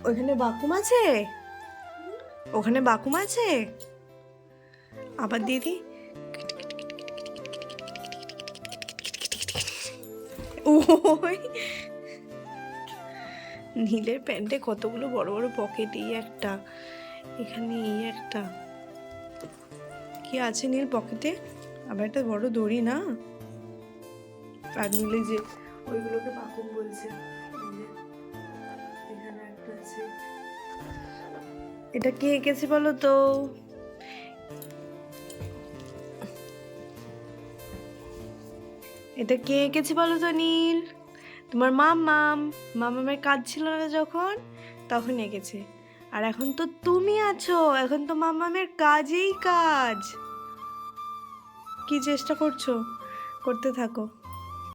ওখানে বাকুম আছে, ওখানে বাকুম আছে। আবার দিদি ওই নীলের প্যান্টে কতগুলো বড় বড় পকেট, এই একটা, এখানে এই একটা, কি আছে নীল পকেটে? আবার একটা বড় দড়ি না? আর নীলে যে ওইগুলোকে বাকুম বলছে। এখানে একটা আছে। এটা কে এঁকেছে বলো তো? এটা কে এঁকেছে বলো তো নীল? তোমার মামাম। মামামের কাজ ছিল না যখন, তখন এঁকেছে। আর এখন তো তুমি আছো, এখন তো মামামের কাজেই কাজ। কি চেষ্টা করছো? করতে থাকো।